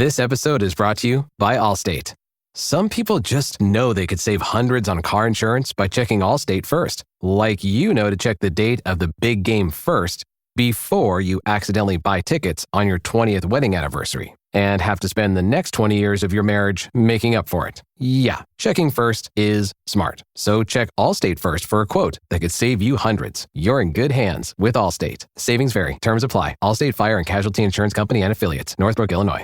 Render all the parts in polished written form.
This episode is brought to you by Allstate. Some people just know they could save hundreds on car insurance by checking Allstate first, like you know to check the date of the big game first before you accidentally buy tickets on your 20th wedding anniversary and have to spend the next 20 years of your marriage making up for it. Yeah, checking first is smart. So check Allstate first for a quote that could save you hundreds. You're in good hands with Allstate. Savings vary. Terms apply. Allstate Fire and Casualty Insurance Company and Affiliates. Northbrook, Illinois.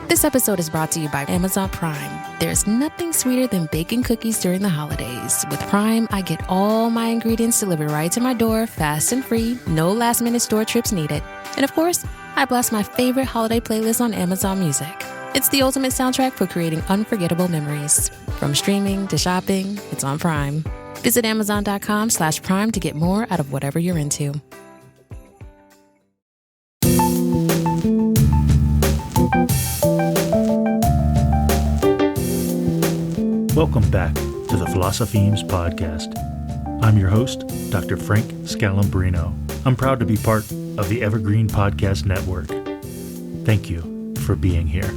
This episode is brought to you by Amazon Prime. There's nothing sweeter than baking cookies during the holidays. With Prime, I get all my ingredients delivered right to my door, fast and free, no last-minute store trips needed. And of course, I blast my favorite holiday playlist on Amazon Music. It's the ultimate soundtrack for creating unforgettable memories. From streaming to shopping, it's on Prime. Visit Amazon.com/Prime to get more out of whatever you're into. Welcome back to the Philosophemes podcast. I'm your host, Dr. Frank Scalambrino. I'm proud to be part of the Evergreen Podcast Network. Thank you for being here.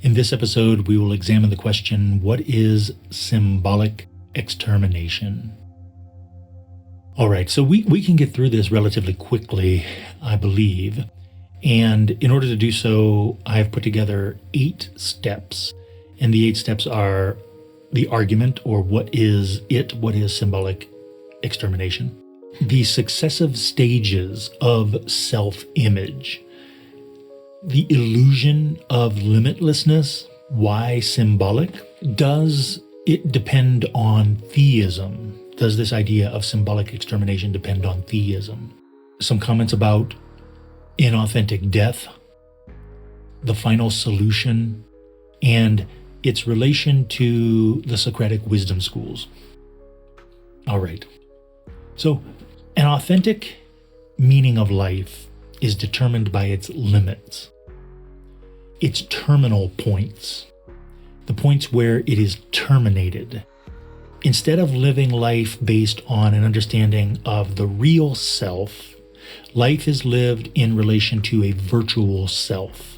In this episode, we will examine the question, what is symbolic extermination? All right, so we can get through this relatively quickly, I believe. And in order to do so, I've put together 8 steps. And the 8 steps are the argument, or what is symbolic extermination, the successive stages of self-image, the illusion of limitlessness. Why symbolic? Does it depend on theism? Does this idea of symbolic extermination depend on theism? Some comments about inauthentic death, the final solution, and its relation to the Socratic wisdom schools. All right. So, an authentic meaning of life is determined by its limits, its terminal points, the points where it is terminated. Instead of living life based on an understanding of the real self, life is lived in relation to a virtual self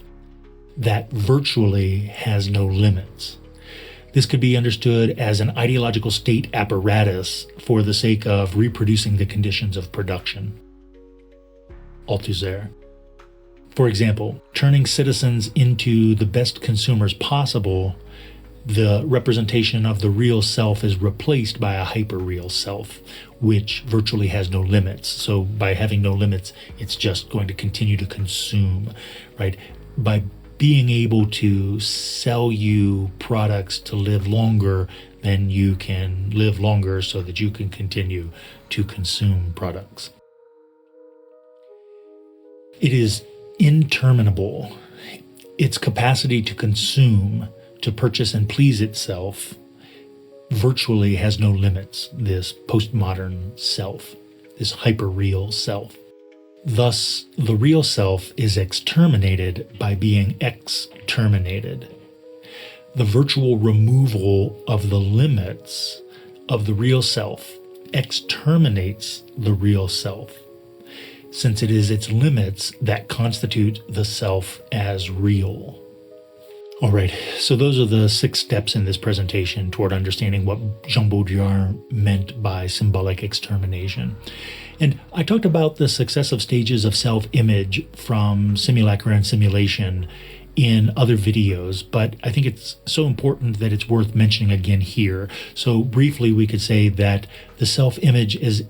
that virtually has no limits. This could be understood as an ideological state apparatus for the sake of reproducing the conditions of production. Althusser. For example, turning citizens into the best consumers possible, the representation of the real self is replaced by a hyper-real self, which virtually has no limits. So by having no limits, it's just going to continue to consume, right? By being able to sell you products to live longer, then you can live longer so that you can continue to consume products. It is interminable. Its capacity to consume, to purchase and please itself, virtually has no limits, this postmodern self, this hyper-real self. Thus, the real self is exterminated by being exterminated. The virtual removal of the limits of the real self exterminates the real self, since it is its limits that constitute the self as real. All right, so those are the 6 steps in this presentation toward understanding what Jean Baudrillard meant by symbolic extermination. And I talked about the successive stages of self-image from simulacra and simulation in other videos, but I think it's so important that it's worth mentioning again here. So briefly, we could say that the self-image is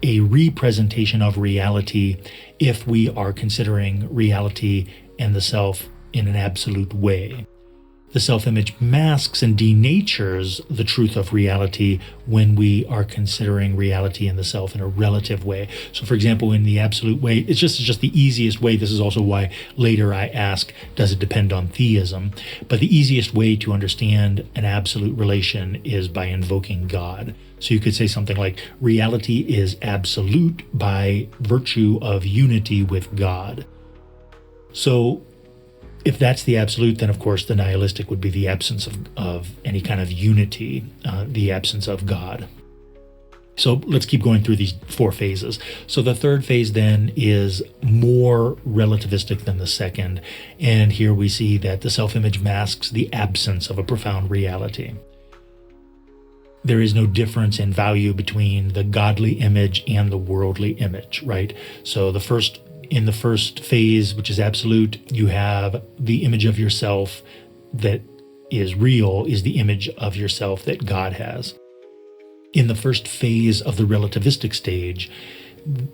a representation of reality if we are considering reality and the self in an absolute way. The self-image masks and denatures the truth of reality when we are considering reality and the self in a relative way. So for example, in the absolute way, it's just the easiest way. This is also why later I ask, does it depend on theism? But the easiest way to understand an absolute relation is by invoking God. So you could say something like, reality is absolute by virtue of unity with God. So if that's the absolute, then of course the nihilistic would be the absence of any kind of unity, the absence of God. So let's keep going through these 4 phases. So the third phase then is more relativistic than the second. And here we see that the self-image masks the absence of a profound reality. There is no difference in value between the godly image and the worldly image, right? So in the first phase, which is absolute, you have the image of yourself that is real, is the image of yourself that God has. In the first phase of the relativistic stage,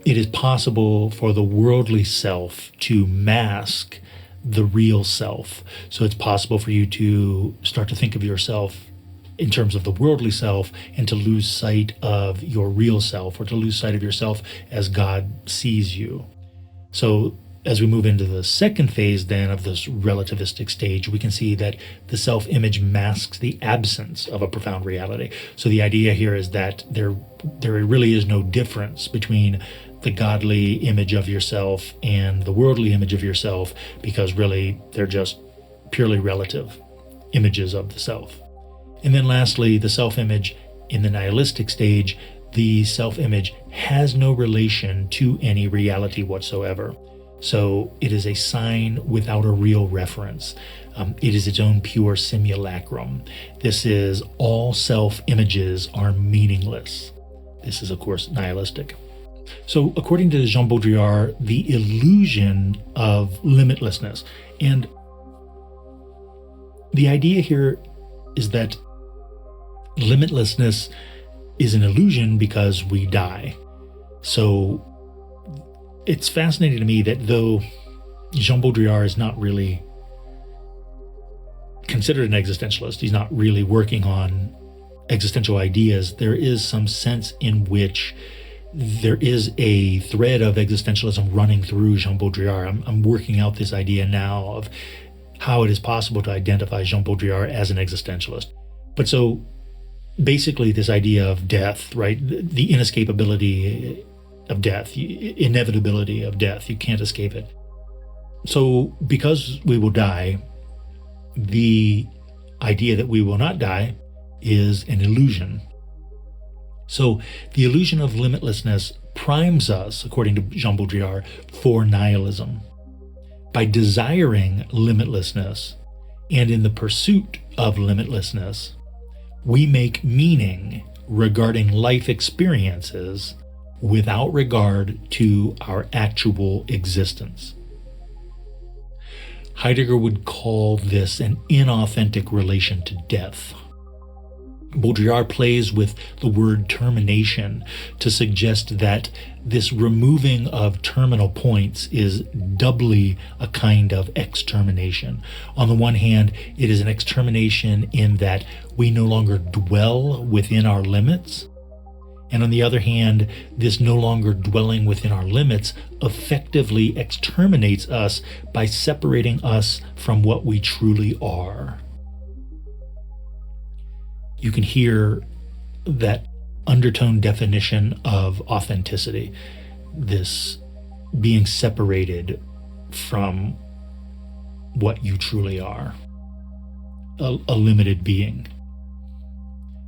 it is possible for the worldly self to mask the real self. So it's possible for you to start to think of yourself in terms of the worldly self and to lose sight of your real self, or to lose sight of yourself as God sees you. So as we move into the second phase then of this relativistic stage, we can see that the self-image masks the absence of a profound reality. So the idea here is that there really is no difference between the godly image of yourself and the worldly image of yourself, because really they're just purely relative images of the self. And then lastly, the self-image in the nihilistic stage, the self-image has no relation to any reality whatsoever. So it is a sign without a real reference. It is its own pure simulacrum. This is all self-images are meaningless. This is, of course, nihilistic. So according to Jean Baudrillard, the illusion of limitlessness. And the idea here is that limitlessness is an illusion because we die. So it's fascinating to me that though Jean Baudrillard is not really considered an existentialist, he's not really working on existential ideas, there is some sense in which there is a thread of existentialism running through Jean Baudrillard. I'm working out this idea now of how it is possible to identify Jean Baudrillard as an existentialist. But so basically this idea of death, right? The inescapability of death, inevitability of death, you can't escape it. So because we will die, the idea that we will not die is an illusion. So the illusion of limitlessness primes us, according to Jean Baudrillard, for nihilism. By desiring limitlessness and in the pursuit of limitlessness, we make meaning regarding life experiences without regard to our actual existence. Heidegger would call this an inauthentic relation to death. Baudrillard plays with the word termination to suggest that this removing of terminal points is doubly a kind of extermination. On the one hand, it is an extermination in that we no longer dwell within our limits. And on the other hand, this no longer dwelling within our limits effectively exterminates us by separating us from what we truly are. You can hear that undertone definition of authenticity, this being separated from what you truly are, a limited being.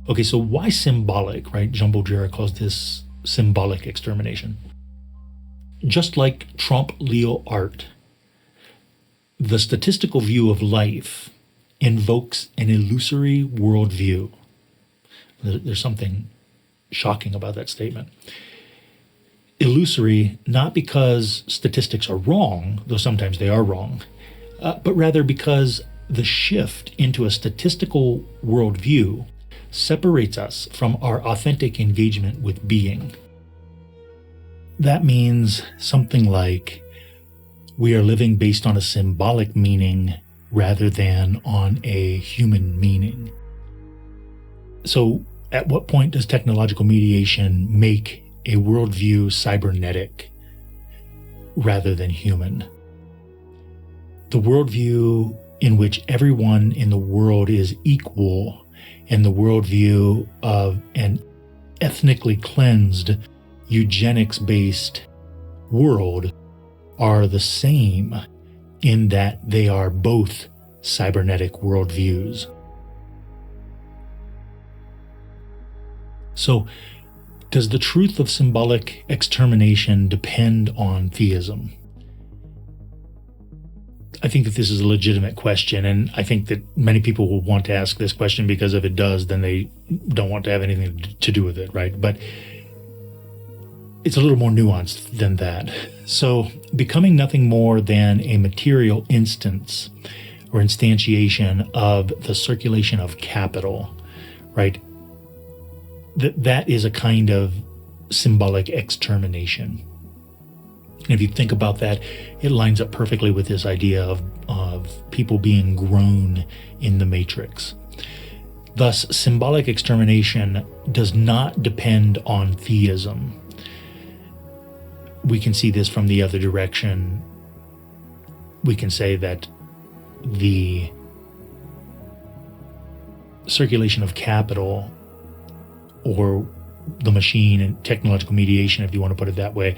Okay, so why symbolic, right? Jean Baudrillard calls this symbolic extermination. Just like Trompe-l'œil art, the statistical view of life invokes an illusory worldview. There's something shocking about that statement. Illusory, not because statistics are wrong, though sometimes they are wrong, but rather because the shift into a statistical worldview separates us from our authentic engagement with being. That means something like we are living based on a symbolic meaning rather than on a human meaning. So, at what point does technological mediation make a worldview cybernetic rather than human? The worldview in which everyone in the world is equal and the worldview of an ethnically cleansed, eugenics-based world are the same in that they are both cybernetic worldviews. So, does the truth of symbolic extermination depend on theism? I think that this is a legitimate question, and I think that many people will want to ask this question because if it does, then they don't want to have anything to do with it, right? But it's a little more nuanced than that. So, becoming nothing more than a material instance or instantiation of the circulation of capital, right? That is a kind of symbolic extermination. And if you think about that, it lines up perfectly with this idea of people being grown in the matrix. Thus, symbolic extermination does not depend on theism. We can see this from the other direction. We can say that the circulation of capital, or the machine and technological mediation, if you want to put it that way,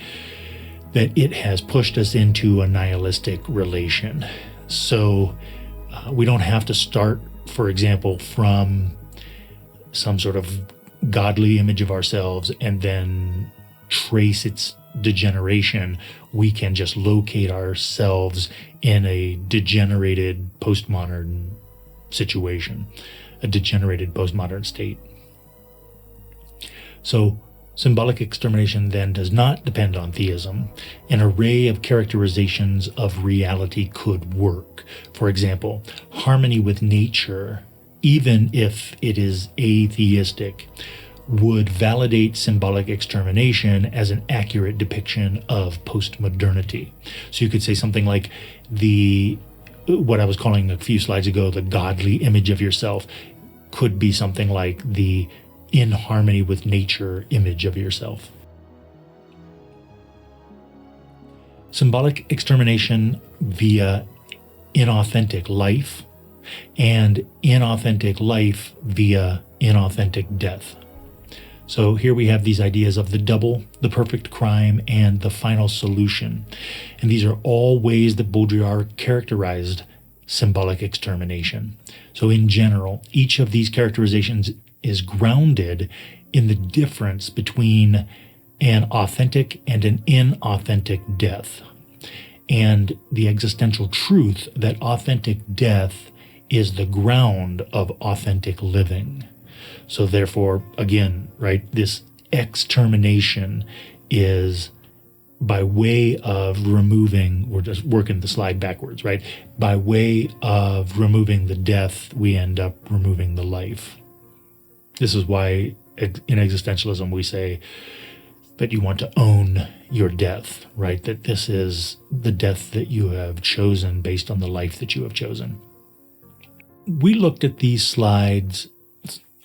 that it has pushed us into a nihilistic relation. So we don't have to start, for example, from some sort of godly image of ourselves and then trace its degeneration. We can just locate ourselves in a degenerated postmodern situation, a degenerated postmodern state. So, symbolic extermination then does not depend on theism. An array of characterizations of reality could work. For example, harmony with nature, even if it is atheistic, would validate symbolic extermination as an accurate depiction of postmodernity. So you could say something like what I was calling a few slides ago, the godly image of yourself, could be something like the in harmony with nature image of yourself. Symbolic extermination via inauthentic life, and inauthentic life via inauthentic death. So here we have these ideas of the double, the perfect crime, and the final solution. And these are all ways that Baudrillard characterized symbolic extermination. So in general, each of these characterizations is grounded in the difference between an authentic and an inauthentic death, and the existential truth that authentic death is the ground of authentic living. So therefore, again, right, this extermination is by way of removing, we're just working the slide backwards, right? By way of removing the death, we end up removing the life. This is why in existentialism we say that you want to own your death, right? That this is the death that you have chosen based on the life that you have chosen. We looked at these slides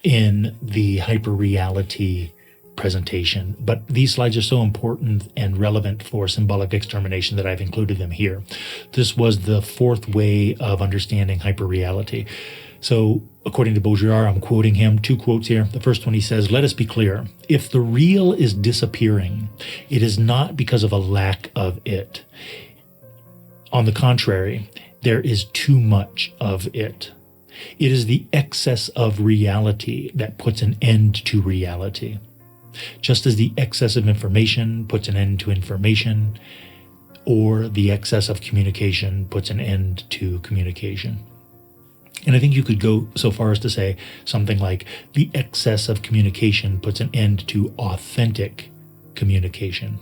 in the hyperreality presentation, but these slides are so important and relevant for symbolic extermination that I've included them here. This was the fourth way of understanding hyperreality. So according to Baudrillard, I'm quoting him, 2 quotes here. The first one, he says, "Let us be clear. If the real is disappearing, it is not because of a lack of it. On the contrary, there is too much of it. It is the excess of reality that puts an end to reality. Just as the excess of information puts an end to information, or the excess of communication puts an end to communication." And I think you could go so far as to say something like the excess of communication puts an end to authentic communication.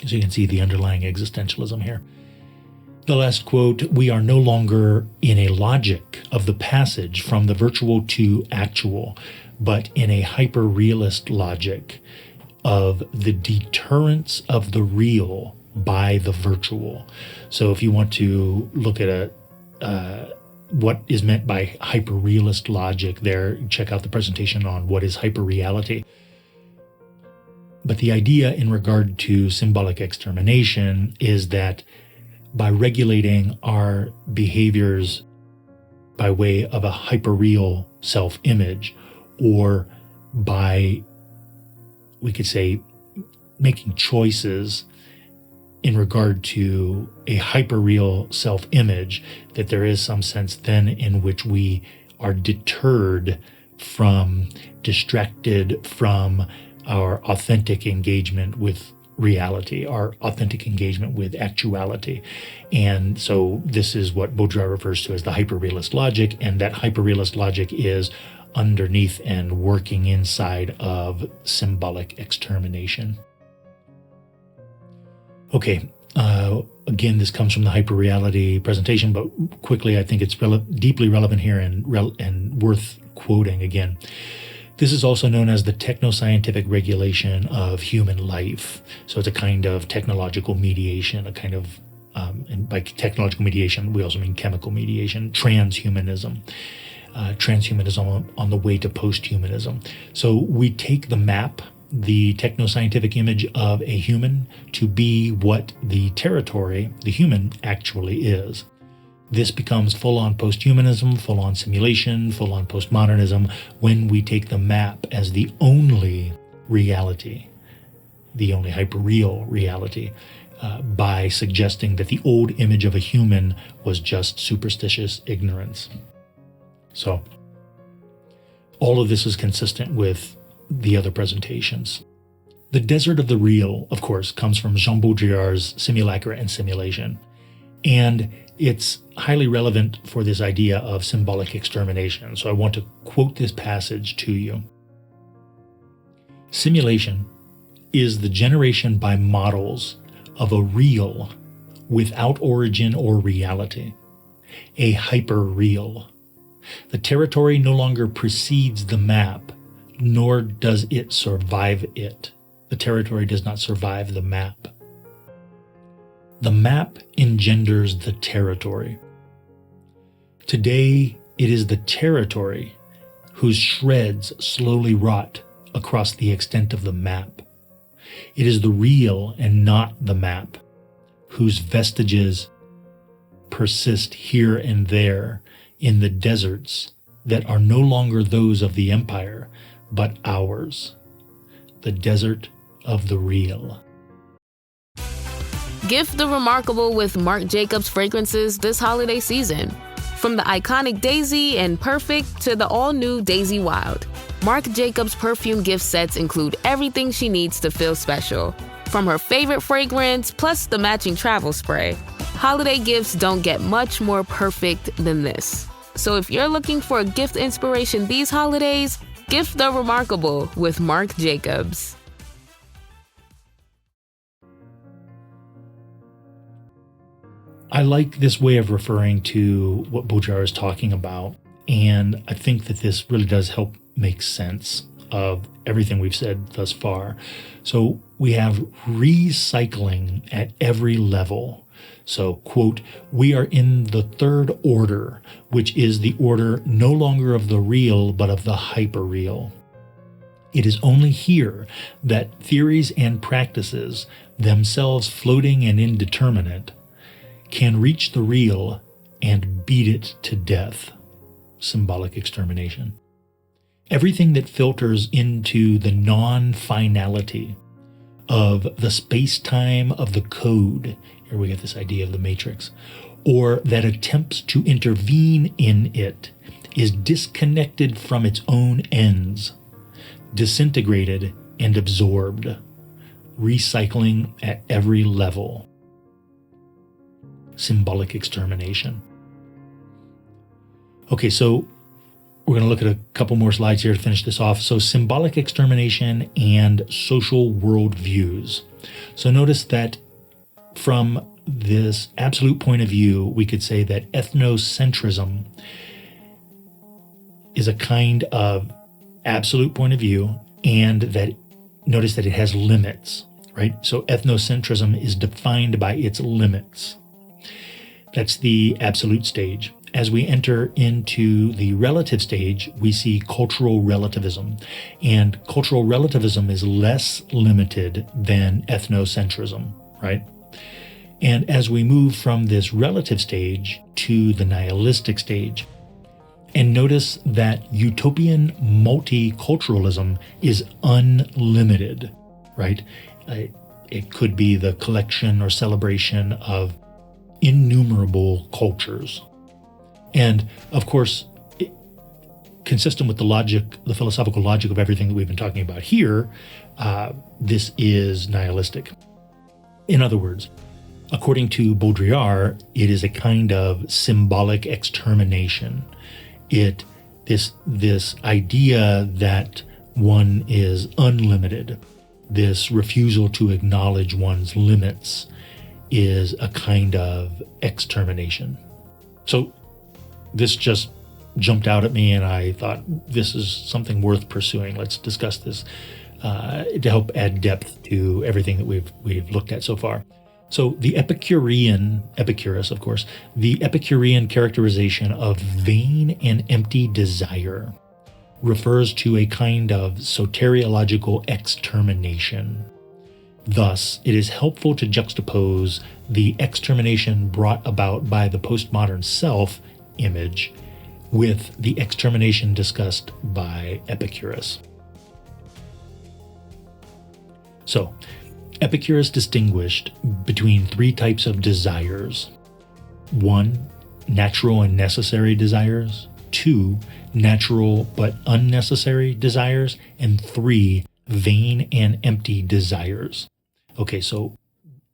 So you can see the underlying existentialism here. The last quote, "We are no longer in a logic of the passage from the virtual to actual, but in a hyper-realist logic of the deterrence of the real by the virtual." So if you want to look at what is meant by hyper-realist logic there, check out the presentation on what is hyperreality. But the idea in regard to symbolic extermination is that by regulating our behaviors by way of a hyper-real self-image, or by, we could say, making choices in regard to a hyperreal self-image, that there is some sense then in which we are deterred from, distracted from our authentic engagement with reality, our authentic engagement with actuality. And so this is what Baudrillard refers to as the hyperrealist logic, and that hyperrealist logic is underneath and working inside of symbolic extermination. Okay, again, this comes from the hyperreality presentation, but quickly, I think it's deeply relevant here and worth quoting again. This is also known as the technoscientific regulation of human life. So it's a kind of technological mediation, a kind of, and by technological mediation, we also mean chemical mediation, transhumanism. Transhumanism on the way to post-humanism. So we take the map, the technoscientific image of a human, to be what the territory, the human, actually is. This becomes full-on post-humanism, full-on simulation, full-on postmodernism, when we take the map as the only reality, the only hyperreal reality, by suggesting that the old image of a human was just superstitious ignorance. So, all of this is consistent with the other presentations. The desert of the real, of course, comes from Jean Baudrillard's Simulacra and Simulation. And it's highly relevant for this idea of symbolic extermination. So I want to quote this passage to you. Simulation is the generation by models of a real without origin or reality, a hyper-real. The territory no longer precedes the map, nor does it survive it. The territory does not survive the map. The map engenders the territory. Today, it is the territory whose shreds slowly rot across the extent of the map. It is the real and not the map, whose vestiges persist here and there in the deserts that are no longer those of the empire, but ours. The desert of the real. Gift the remarkable with Marc Jacobs fragrances this holiday season. From the iconic Daisy and Perfect to the all-new Daisy Wild, Marc Jacobs perfume gift sets include everything she needs to feel special. From her favorite fragrance, plus the matching travel spray, holiday gifts don't get much more perfect than this. So if you're looking for a gift inspiration these holidays, gift the remarkable with Marc Jacobs. I like this way of referring to what Baudrillard is talking about, and I think that this really does help make sense of everything we've said thus far. So we have recycling at every level. So, quote, we are in the third order, which is the order no longer of the real, but of the hyperreal. It is only here that theories and practices, themselves floating and indeterminate, can reach the real and beat it to death. Symbolic extermination. Everything that filters into the non-finality of the space-time of the code, here we get this idea of the matrix, or that attempts to intervene in it, is disconnected from its own ends, disintegrated and absorbed, recycling at every level. Symbolic extermination. Okay, so we're going to look at a couple more slides here to finish this off. So symbolic extermination and social worldviews. So notice that from this absolute point of view, we could say that ethnocentrism is a kind of absolute point of view, and that notice that it has limits, right? So ethnocentrism is defined by its limits. That's the absolute stage. As we enter into the relative stage, we see cultural relativism. And cultural relativism is less limited than ethnocentrism, right? And as we move from this relative stage to the nihilistic stage, and notice that utopian multiculturalism is unlimited, right? It could be the collection or celebration of innumerable cultures. And of course, consistent with the philosophical logic of everything that we've been talking about here, this is nihilistic. In other words, according to Baudrillard, it is a kind of symbolic extermination. This idea that one is unlimited, this refusal to acknowledge one's limits, is a kind of extermination. So this just jumped out at me, and I thought this is something worth pursuing. Let's discuss this to help add depth to everything that we've looked at so far. So the Epicurus, of course, the Epicurean characterization of vain and empty desire refers to a kind of soteriological extermination. Thus, it is helpful to juxtapose the extermination brought about by the postmodern self-image with the extermination discussed by Epicurus. So, Epicurus distinguished between three types of desires. 1, natural and necessary desires. 2, natural but unnecessary desires. And 3, vain and empty desires. Okay, so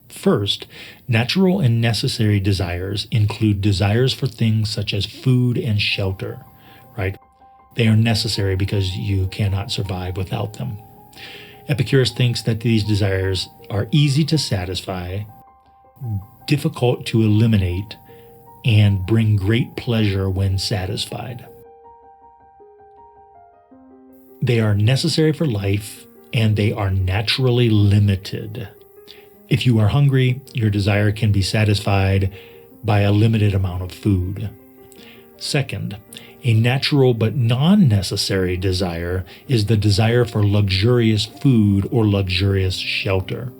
first, natural and necessary desires include desires for things such as food and shelter, right? They are necessary because you cannot survive without them. Epicurus thinks that these desires are easy to satisfy, difficult to eliminate, and bring great pleasure when satisfied. They are necessary for life, and they are naturally limited. If you are hungry, your desire can be satisfied by a limited amount of food. Second, a natural but non-necessary desire is the desire for luxurious food or luxurious shelter.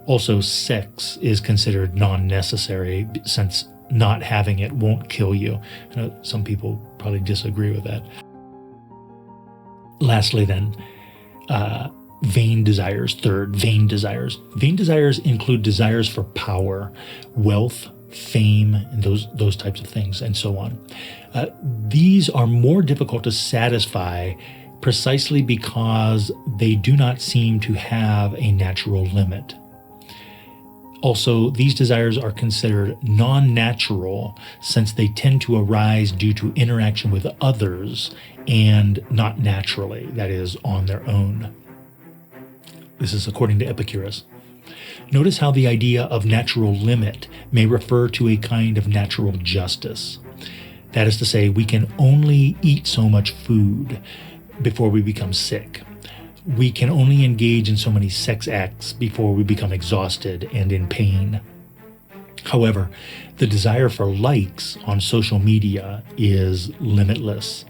Also, sex is considered non-necessary since not having it won't kill you. I know some people probably disagree with that. Lastly then, vain desires. Third, vain desires. Vain desires include desires for power, wealth, fame, and those types of things, and so on. These are more difficult to satisfy precisely because they do not seem to have a natural limit. Also, these desires are considered non-natural since they tend to arise due to interaction with others and not naturally, that is, on their own. This is according to Epicurus. Notice how the idea of natural limit may refer to a kind of natural justice. That is to say, we can only eat so much food before we become sick. We can only engage in so many sex acts before we become exhausted and in pain. However, the desire for likes on social media is limitless.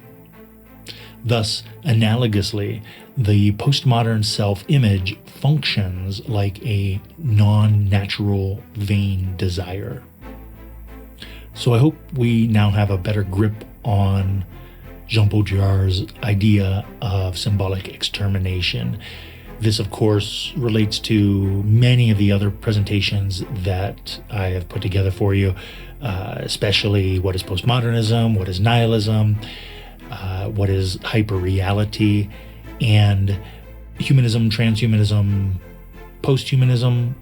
Thus, analogously, the postmodern self-image functions like a non-natural vain desire. So I hope we now have a better grip on Jean Baudrillard's idea of symbolic extermination. This, of course, relates to many of the other presentations that I have put together for you, especially what is postmodernism, what is nihilism, what is hyperreality, and humanism, transhumanism, posthumanism,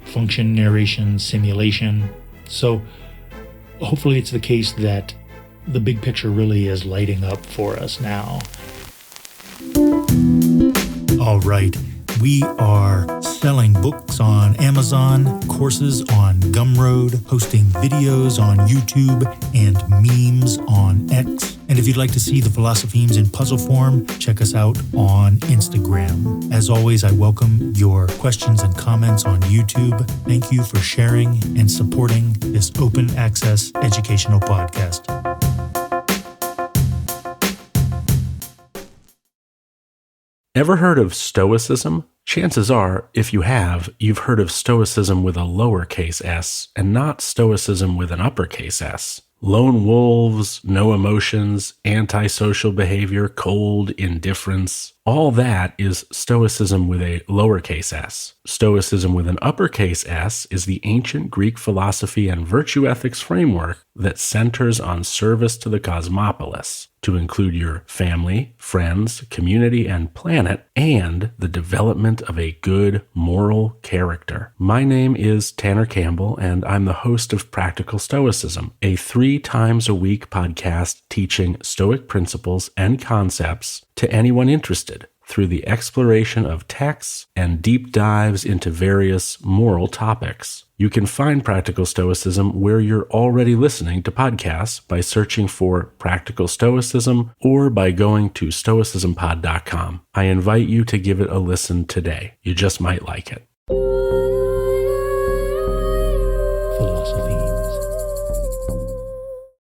function, narration, simulation. So hopefully it's the case that the big picture really is lighting up for us now. All right. We are selling books on Amazon, courses on Gumroad, hosting videos on YouTube, and memes on X. And if you'd like to see the Philosophemes in puzzle form, check us out on Instagram. As always, I welcome your questions and comments on YouTube. Thank you for sharing and supporting this open access educational podcast. Ever heard of Stoicism? Chances are, if you have, you've heard of Stoicism with a lowercase s and not Stoicism with an uppercase S. Lone wolves, no emotions, antisocial behavior, cold indifference. All that is Stoicism with a lowercase s. Stoicism with an uppercase S is the ancient Greek philosophy and virtue ethics framework that centers on service to the cosmopolis, to include your family, friends, community, and planet, and the development of a good moral character. My name is Tanner Campbell, and I'm the host of Practical Stoicism, a 3 times a week podcast teaching Stoic principles and concepts to anyone interested through the exploration of texts and deep dives into various moral topics. You can find Practical Stoicism where you're already listening to podcasts by searching for Practical Stoicism or by going to stoicismpod.com. I invite you to give it a listen today. You just might like it.